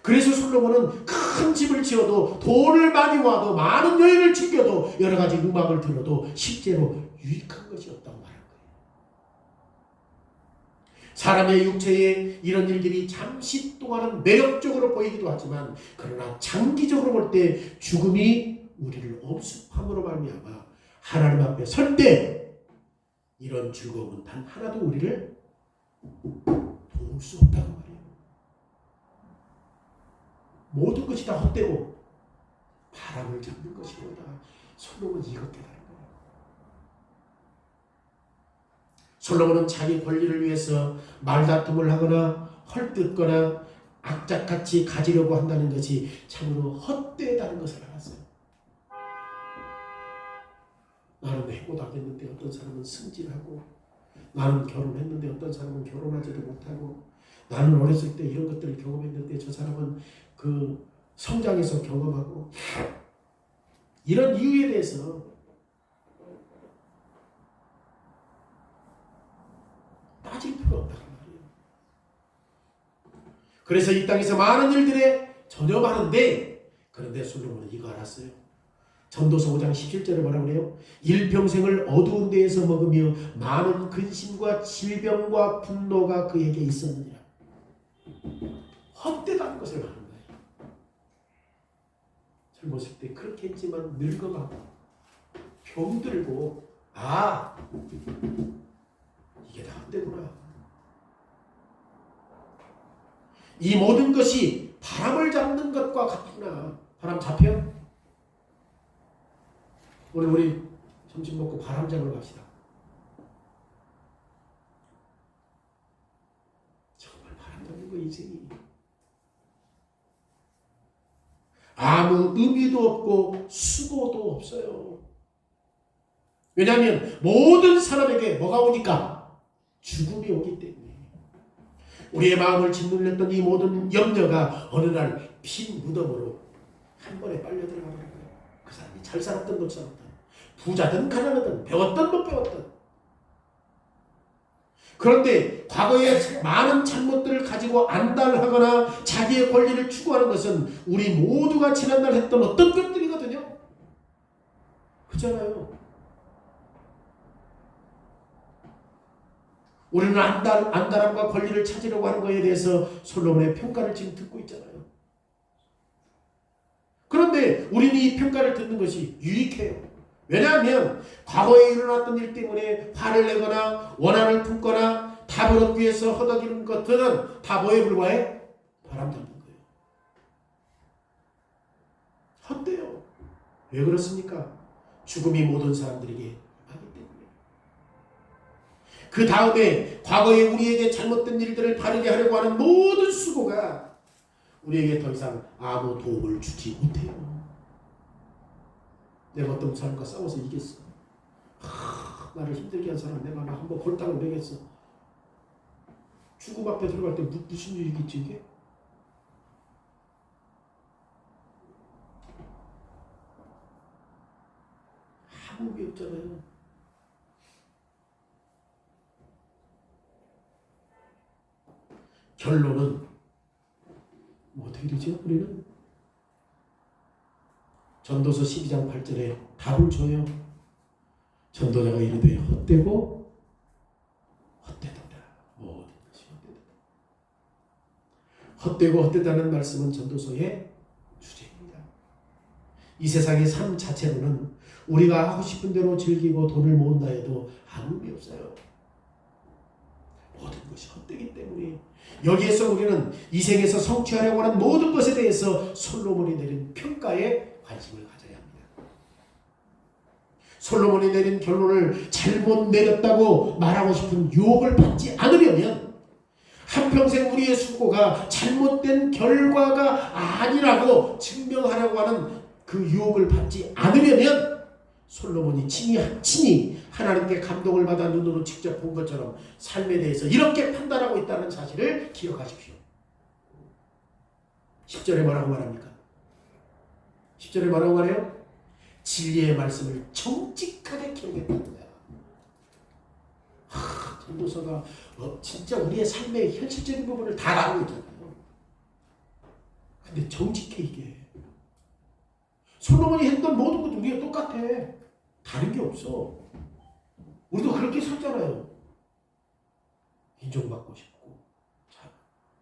그래서 솔로몬은 큰 집을 지어도 돈을 많이 모아도 많은 여인을 즐겨도 여러 가지 음악을 들어도 실제로 유익한 것이 없다고 말한 거예요. 사람의 육체에 이런 일들이 잠시 동안은 매력적으로 보이기도 하지만 그러나 장기적으로 볼 때 죽음이 우리를 엄습함으로 말미암아 하나님 앞에 설 때 이런 즐거움은 단 하나도 우리를 도울 수 없다고 말이에요. 모든 것이 다 헛되고 바람을 잡는 것이로다. 솔로몬이 이것 깨달은 거예요. 솔로몬은 자기 권리를 위해서 말다툼을 하거나 헐뜯거나 악착같이 가지려고 한다는 것이 참으로 헛되다는 것을 알았어요. 나는 해고당했는데 어떤 사람은 승진하고, 나는 결혼했는데 어떤 사람은 결혼하지도 못하고, 나는 어렸을 때 이런 것들을 경험했는데 저 사람은 그 성장해서 경험하고, 이런 이유에 대해서 따질 필요 없다는 말이에요. 그래서 이 땅에서 많은 일들에 전염하는데, 그런데 솔로몬은 이거 알았어요. 전도서 5장 17절에 뭐라고 그래요? 일평생을 어두운 데에서 먹으며 많은 근심과 질병과 분노가 그에게 있었느니라. 헛되다는 것을 말하는 거예요. 젊었을 때 그렇게 했지만 늙어가고 병들고, 아, 이게 다 헛되구나. 이 모든 것이 바람을 잡는 것과 같구나. 바람 잡혀? 오늘 우리 점심 먹고 바람 잡으러 갑시다. 정말 바람 잡는 거 인생이 아무 의미도 없고 수고도 없어요. 왜냐하면 모든 사람에게 뭐가 오니까? 죽음이 오기 때문에. 우리의 마음을 짓눌렸던 이 모든 염려가 어느 날 빈 무덤으로 한 번에 빨려 들어가는 거예요. 그 사람이 잘 살았던 못 살았던, 부자든 가난하든, 배웠든 못 배웠든. 그런데 과거에 많은 잘못들을 가지고 안달하거나 자기의 권리를 추구하는 것은 우리 모두가 지난날 했던 어떤 것들이거든요. 그렇잖아요. 우리는 안달함과 권리를 찾으려고 하는 것에 대해서 솔로몬의 평가를 지금 듣고 있잖아요. 그런데 우리는 이 평가를 듣는 것이 유익해요. 왜냐하면 과거에 일어났던 일 때문에 화를 내거나 원한을 품거나 답을 얻기 위해서 허덕이는 것들은 다 뭐에 불과해? 바람 잡는 거예요. 헛돼요. 왜 그렇습니까? 죽음이 모든 사람들에게 하기 때문에. 그 다음에 과거에 우리에게 잘못된 일들을 바르게 하려고 하는 모든 수고가 우리에게 더 이상 아무 도움을 주지 못해요. 내가 어떤 사람과 싸워서 이겼어. 나를 힘들게 한 사람 내가 한번 골탕을 먹였어. 죽음 앞에 들어갈 때 무슨 일이겠지 이게? 아무 의미 없잖아요. 결론은 뭐 어떻게 되죠? 우리는 전도서 12장 8절에 답을 줘요. 전도자가 이르되 헛되고 헛되도다. 모든 것이 헛되도다. 헛되고 헛되다는 말씀은 전도서의 주제입니다. 이 세상의 삶 자체로는 우리가 하고 싶은 대로 즐기고 돈을 모은다 해도 아무 의미 없어요. 모든 것이 헛되기 때문에 여기에서 우리는 이 생에서 성취하려고 하는 모든 것에 대해서 솔로몬이 내린 평가에 관심을 가져야 합니다. 솔로몬이 내린 결론을 잘못 내렸다고 말하고 싶은 유혹을 받지 않으려면, 한평생 우리의 수고가 잘못된 결과가 아니라고 증명하려고 하는 그 유혹을 받지 않으려면, 솔로몬이 친히 하나님께 감동을 받아 눈으로 직접 본 것처럼 삶에 대해서 이렇게 판단하고 있다는 사실을 기억하십시오. 10절에 뭐라고 말합니까? 10절에 뭐라고 말해요? 진리의 말씀을 정직하게 기억했다는 거야. 전도서가 진짜 우리의 삶의 현실적인 부분을 다 다루고 있잖아요. 근데 정직해 이게. 솔로몬이 했던 모든 것도 우리가 똑같아. 다른 게 없어. 우리도 그렇게 살잖아요. 인정받고 싶고,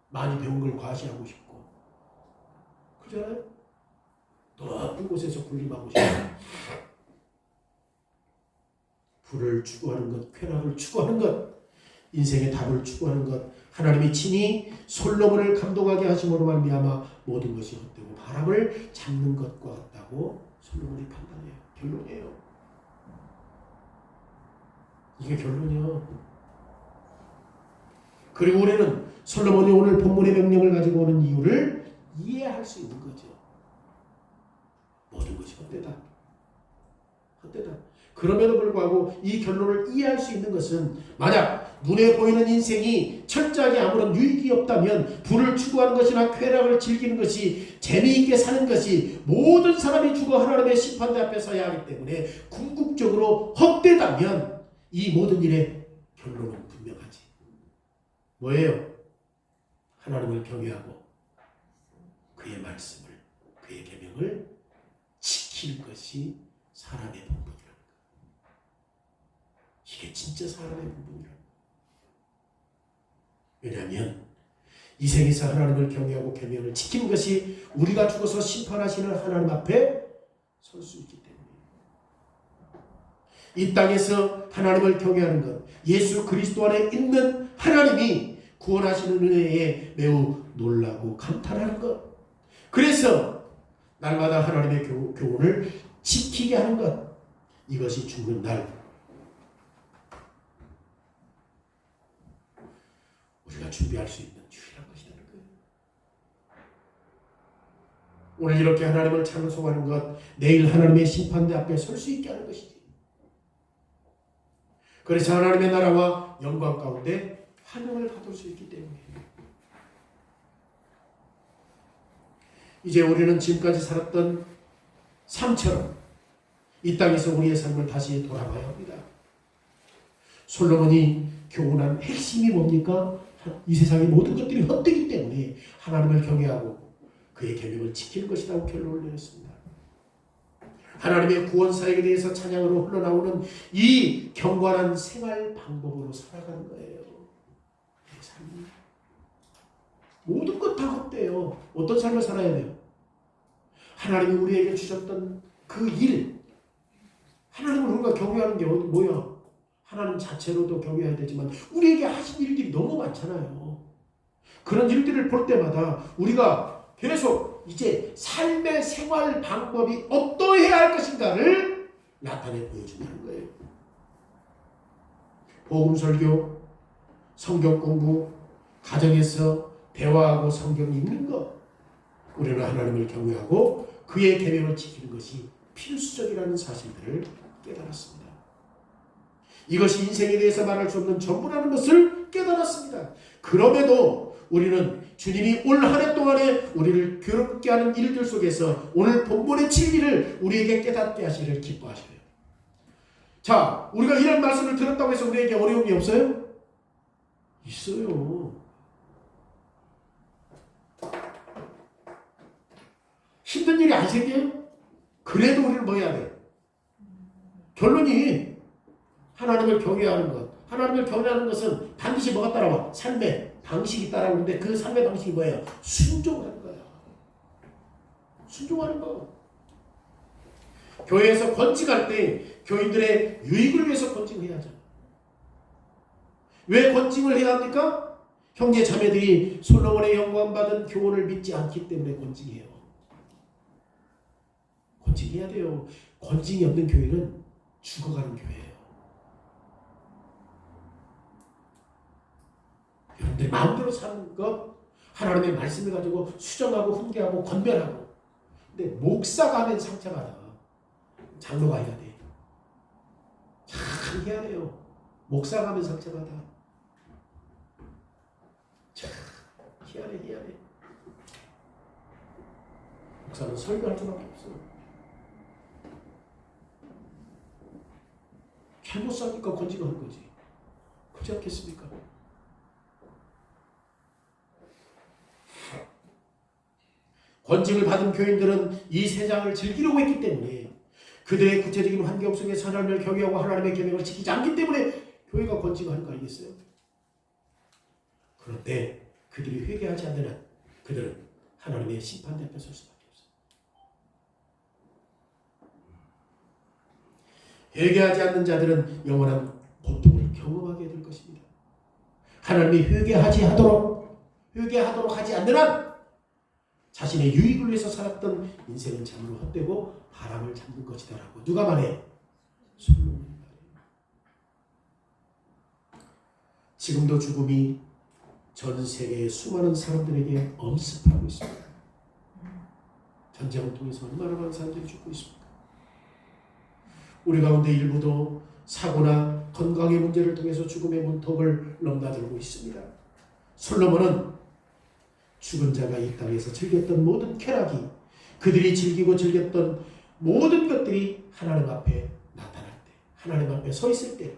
많이 배운 걸 과시하고 싶고, 그잖아요. 높은 곳에서 군림하고 싶고, 부를 추구하는 것, 쾌락을 추구하는 것, 인생의 답을 추구하는 것, 하나님이 친히 솔로몬을 감동하게 하심으로 말미암아 모든 것이 헛되고 바람을 잡는 것과 같다고 솔로몬이 판단해요. 결론이에요. 이게 결론이요. 그리고 우리는 솔로몬이 오늘 본문의 명령을 가지고 오는 이유를 이해할 수 있는 거죠. 모든 것이 헛되다. 헛되다. 그럼에도 불구하고 이 결론을 이해할 수 있는 것은 만약 눈에 보이는 인생이 철저하게 아무런 유익이 없다면 부를 추구하는 것이나 쾌락을 즐기는 것이 재미있게 사는 것이 모든 사람이 죽어 하나님의 심판대 앞에 서야 하기 때문에 궁극적으로 헛되다면 이 모든 일의 결론은 분명하지. 뭐예요? 하나님을 경외하고 그의 말씀을, 그의 계명을 지키는 것이 사람의 본분이라는 거예요. 이게 진짜 사람의 본분이라는 거예요. 왜냐하면 이 생에서 하나님을 경외하고 계명을 지키는 것이 우리가 죽어서 심판하시는 하나님 앞에 설 수 있기 때문에 이 땅에서 하나님을 경외하는 것, 예수 그리스도 안에 있는 하나님이 구원하시는 은혜에 매우 놀라고 감탄하는 것, 그래서 날마다 하나님의 교훈을 지키게 하는 것, 이것이 죽는 날 우리가 준비할 수 있는 유일한 것이라는 거예요. 오늘 이렇게 하나님을 찬송하는 것, 내일 하나님의 심판대 앞에 설 수 있게 하는 것이지. 그래서 하나님의 나라와 영광 가운데 환영을 받을 수 있기 때문에 이제 우리는 지금까지 살았던 삶처럼 이 땅에서 우리의 삶을 다시 돌아봐야 합니다. 솔로몬이 교훈한 핵심이 뭡니까? 이 세상의 모든 것들이 헛되기 때문에 하나님을 경외하고 그의 계명을 지키는 것이라고 결론을 내렸습니다. 하나님의 구원 사역에 대해서 찬양으로 흘러나오는 이 경건한 생활 방법으로 살아가는 거예요. 삶이. 모든 것 다 헛돼요. 어떤 삶을 살아야 돼요? 하나님이 우리에게 주셨던 그 일, 하나님을 우리가 경외하는 게 뭐야? 하나님 자체로도 경외해야 되지만 우리에게 하신 일들이 너무 많잖아요. 그런 일들을 볼 때마다 우리가 계속 이제 삶의 생활 방법이 어떠해야 할 것인가를 나타내 보여준다는 거예요. 복음 설교, 성경 공부, 가정에서 대화하고 성경 읽는 것, 우리는 하나님을 경외하고 그의 계명을 지키는 것이 필수적이라는 사실들을 깨달았습니다. 이것이 인생에 대해서 말할 수 없는 전부라는 것을 깨달았습니다. 그럼에도 우리는 주님이 올 한 해 동안에 우리를 괴롭게 하는 일들 속에서 오늘 본문의 진리를 우리에게 깨닫게 하시기를 기뻐하셔요. 자, 우리가 이런 말씀을 들었다고 해서 우리에게 어려움이 없어요? 있어요. 힘든 일이 안 생겨요? 그래도 우리는 뭐 해야 돼? 결론이 하나님을 경외하는 것. 하나님을 경외하는 것은 반드시 뭐가 따라와? 삶의 방식이 따라오는데 그 삶의 방식이 뭐예요? 순종하는 거야. 순종하는 거. 교회에서 권직할 때 교인들의 유익을 위해서 권직해야 하잖아. 왜 권직을 해야 합니까? 형제 자매들이 솔로몬의 영광받은 교훈을 믿지 않기 때문에 권직해요. 권직해야 돼요. 권직이 없는 교회는 죽어가는 교회예요. 여러분들이 마음대로 사는 것, 하나님의 말씀을 가지고 수정하고 훈계하고 권면하고. 근데 목사가 하면 상처받아. 장로가 해야 돼. 참 해야 돼요. 목사가 하면 상처받아. 참 해야 돼. 목사는 설교할 수밖에 없어. 잘못 사니까 권직하는 거지. 그렇지 않겠습니까? 권직을 받은 교인들은 이 세상을 즐기려고 했기 때문에 그들의 구체적인 환경 속에서 하나님을 경외하고 하나님의 계명을 지키지 않기 때문에 교회가 권직하는 거 아니겠어요? 그런데 그들이 회개하지 않는 한 그들은 하나님의 심판대 앞에 설 수밖에 없어요. 회개하지 않는 자들은 영원한 고통을 경험하게 될 것입니다. 하나님이 회개하도록 하지 않는 한 자신의 유익을 위해서 살았던 인생은 참으로 헛되고 바람을 잡는 것이다라고 누가 말해? 솔로몬이 말해요. 지금도 죽음이 전 세계의 수많은 사람들에게 엄습하고 있습니다. 전쟁을 통해서 얼마나 많은 사람들이 죽고 있습니까? 우리 가운데 일부도 사고나 건강의 문제를 통해서 죽음의 문턱을 넘나들고 있습니다. 솔로몬은 죽은 자가 이 땅에서 즐겼던 모든 쾌락이, 그들이 즐기고 즐겼던 모든 것들이 하나님 앞에 나타날 때, 하나님 앞에 서 있을 때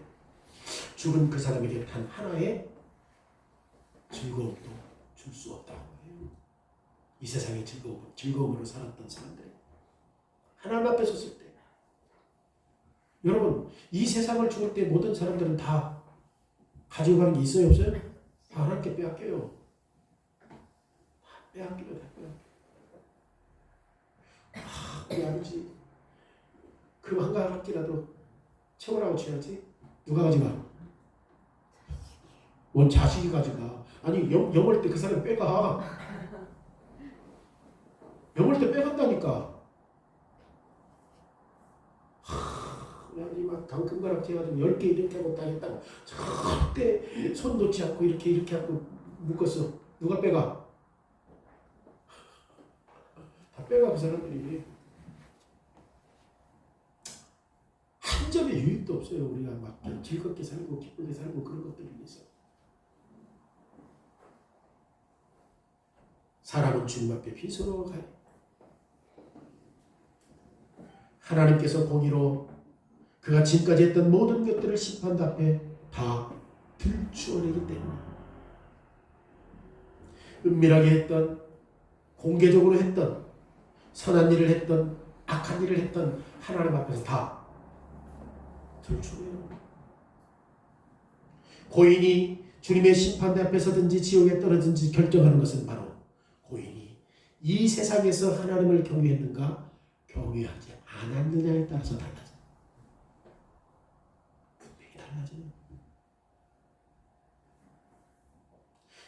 죽은 그 사람에게 단 하나의 즐거움도 줄 수 없다고 해요. 이 세상의 즐거움으로 살았던 사람들, 하나님 앞에 섰을 때, 여러분 이 세상을 죽을 때 모든 사람들은 다 가지고 가는 게 있어요, 없어요? 다 하나님께 빼앗겨요. 다 빼앗겨요. 우리 아버지 그 한 학기라도 채우라고 줘야지. 누가 가져가? 원 자식이 가져가. 아니 영월 때 그 사람 빼가. 영월 때 빼간다니까. 아니 막 금가락 해가지고 10개 이렇게 하고 딱 했다고 절대 손 놓지 않고 이렇게 하고 묶었어. 누가 빼가? 다 빼가 그 사람들이. 한 점의 유익도 없어요. 우리가 막 즐겁게 살고 기쁘게 살고 그런 것들을 위해서. 사람은 주님 앞에 빈손으로 가요. 하나님께서 공의로 그가 지금까지 했던 모든 것들을 심판대 앞에 다 들추어내기 때문에 은밀하게 했던, 공개적으로 했던, 선한 일을 했던, 악한 일을 했던 하나님 앞에서 다 들추어내요. 고인이 주님의 심판대 앞에 서든지 지옥에 떨어진지 결정하는 것은 바로 고인이 이 세상에서 하나님을 경외했는가 경외하지 않았느냐에 따라서 달라져요.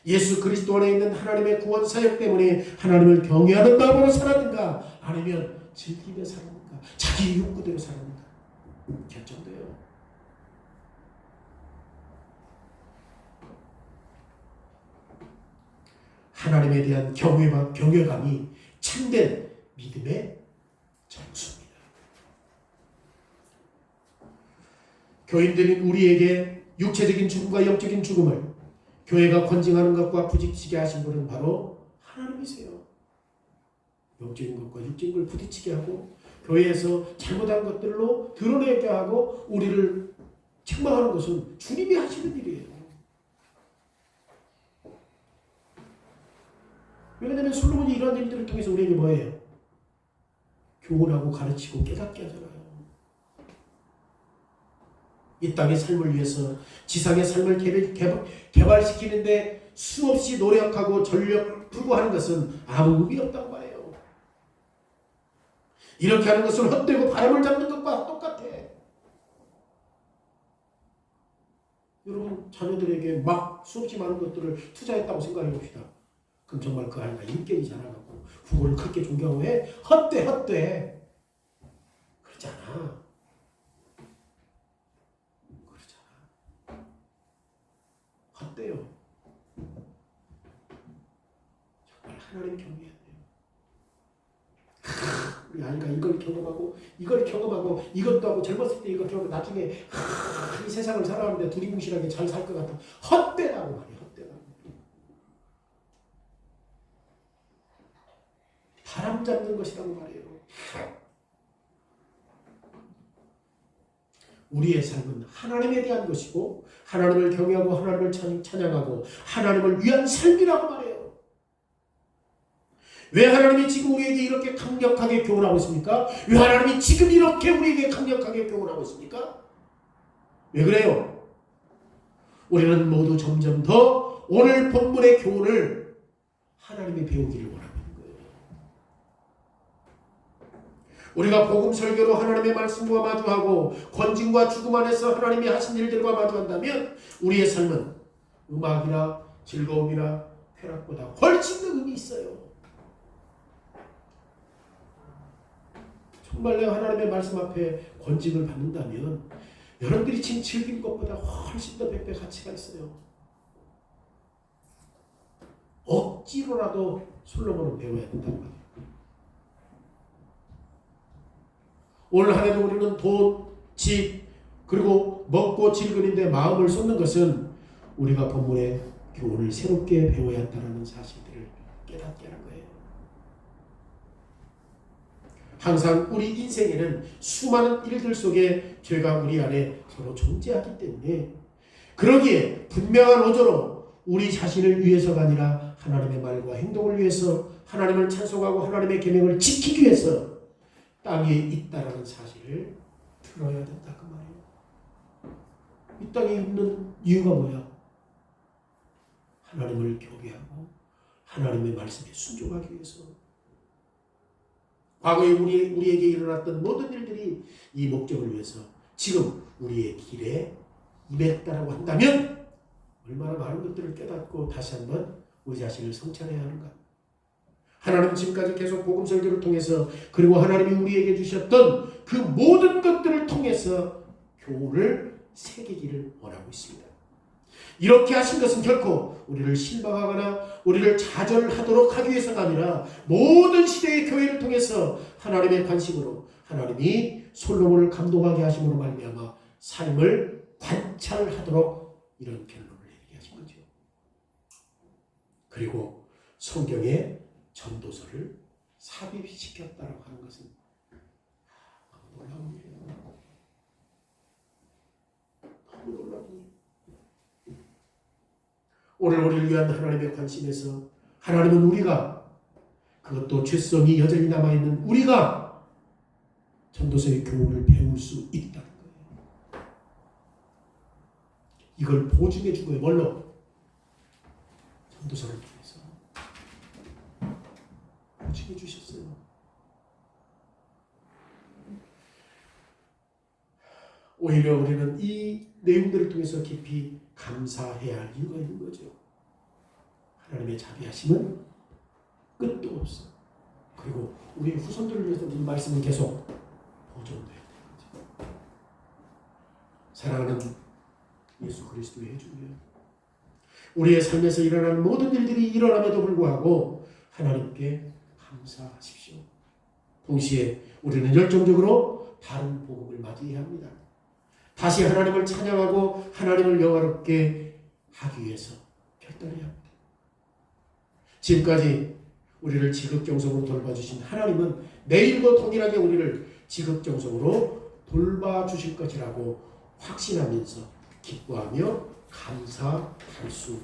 예수 그리스도 안에 있는 하나님의 구원 사역 때문에 하나님을 경외하는 마음으로 살았는가, 아니면 즐기며 살았는가, 자기 욕구대로 살았는가 결정돼요. 하나님에 대한 경외감이 참된 믿음의 정수입니다. 교인들인 우리에게 육체적인 죽음과 영적인 죽음을 교회가 권징하는 것과 부딪히게 하신 분은 바로 하나님이세요. 영적인 것과 육적인 걸 부딪히게 하고 교회에서 잘못한 것들로 드러내게 하고 우리를 책망하는 것은 주님이 하시는 일이에요. 왜냐하면 솔로몬이 이러한 일들을 통해서 우리에게 뭐예요? 교훈하고 가르치고 깨닫게 하잖아요. 이 땅의 삶을 위해서 지상의 삶을 개발시키는데 수없이 노력하고 전력 투구하는 것은 아무 의미 없다고 말해요. 이렇게 하는 것은 헛되고 바람을 잡는 것과 똑같아. 여러분 자녀들에게 막 수없이 많은 것들을 투자했다고 생각해 봅시다. 그럼 정말 그 아이가 인격이 자라가고 부모를 그렇게 존경하고 해? 헛돼. 그렇지 않아. 헛돼요. 정말 하나님 경외해야 돼요. 우리 아이가 이걸 경험하고 이것도 하고 젊었을 때 이거 경험하고 나중에 이 세상을 살아가는데 두리뭉실하게 잘 살 것 같아. 헛되다고 말이에요. 헛되다고. 바람 잡는 것이라고 말해요. 우리의 삶은 하나님에 대한 것이고 하나님을 경외하고 하나님을 찬양하고 하나님을 위한 삶이라고 말해요. 왜 하나님이 지금 우리에게 이렇게 강력하게 교훈하고 있습니까? 왜 하나님이 지금 이렇게 우리에게 강력하게 교훈하고 있습니까? 왜 그래요? 우리는 모두 점점 더 오늘 본문의 교훈을 하나님이 배우기를 원합니다. 우리가 복음 설교로 하나님의 말씀과 마주하고 권징과 죽음 안에서 하나님이 하신 일들과 마주한다면 우리의 삶은 음악이나 즐거움이나 쾌락보다 훨씬 더 의미 있어요. 정말 내가 하나님의 말씀 앞에 권징을 받는다면 여러분들이 지금 즐긴 것보다 훨씬 더 100배 가치가 있어요. 억지로라도 솔로몬은 배워야 된다는 거예요. 올 한 해도 우리는 돈, 집, 그리고 먹고 즐기는데 마음을 쏟는 것은 우리가 본문의 교훈을 새롭게 배워야 한다는 사실들을 깨닫게 하는 거예요. 항상 우리 인생에는 수많은 일들 속에 죄가 우리 안에 서로 존재하기 때문에 그러기에 분명한 어조로 우리 자신을 위해서가 아니라 하나님의 말과 행동을 위해서 하나님을 찬송하고 하나님의 계명을 지키기 위해서 땅 위에 있다라는 사실을 들어야 된다 그 말이에요. 이 땅에 있는 이유가 뭐야? 하나님을 경외하고 하나님의 말씀에 순종하기 위해서. 과거에 우리에게 일어났던 모든 일들이 이 목적을 위해서 지금 우리의 길에 임했다라고 한다면 얼마나 많은 것들을 깨닫고 다시 한번 우리 자신을 성찰해야 하는가. 하나님은 지금까지 계속 복음 설교를 통해서 그리고 하나님이 우리에게 주셨던 그 모든 것들을 통해서 교훈을 새기기를 원하고 있습니다. 이렇게 하신 것은 결코 우리를 실망하거나 우리를 좌절하도록 하기 위해서가 아니라 모든 시대의 교회를 통해서 하나님의 관심으로 하나님이 솔로몬을 감동하게 하심으로 말미암아 삶을 관찰하도록 이런 결론을 내리게 하신 거죠. 그리고 성경에 전도서를 삽입시켰다고 하는 것은 너무 놀라운 일이에요. 너무 놀라운 일이에요. 오늘 우리를 위한 하나님의 관심에서 하나님은 우리가 그것도 죄성이 여전히 남아있는 우리가 전도서의 교훈을 배울 수 있다는 거예요. 이걸 보증해 준 거예요. 뭘로? 전도서를 통해서 보증해 주셨어요. 오히려 우리는 이 내용들을 통해서 깊이 감사해야 할 이유가 있는 거죠. 하나님의 자비하심은 끝도 없어. 그리고 우리 후손들을 위해서 이 말씀은 계속 보존돼야 되는 거죠. 사랑하는 예수 그리스도의 해주님, 우리의 삶에서 일어나는 모든 일들이 일어남에도 불구하고 하나님께 감사하십시오. 동시에 우리는 열정적으로 다른 복음을 맞이해야 합니다. 다시 하나님을 찬양하고 하나님을 영화롭게 하기 위해서 결단해야 합니다. 지금까지 우리를 지극정성으로 돌봐주신 하나님은 내일도 동일하게 우리를 지극정성으로 돌봐주실 것이라고 확신하면서 기뻐하며 감사할 수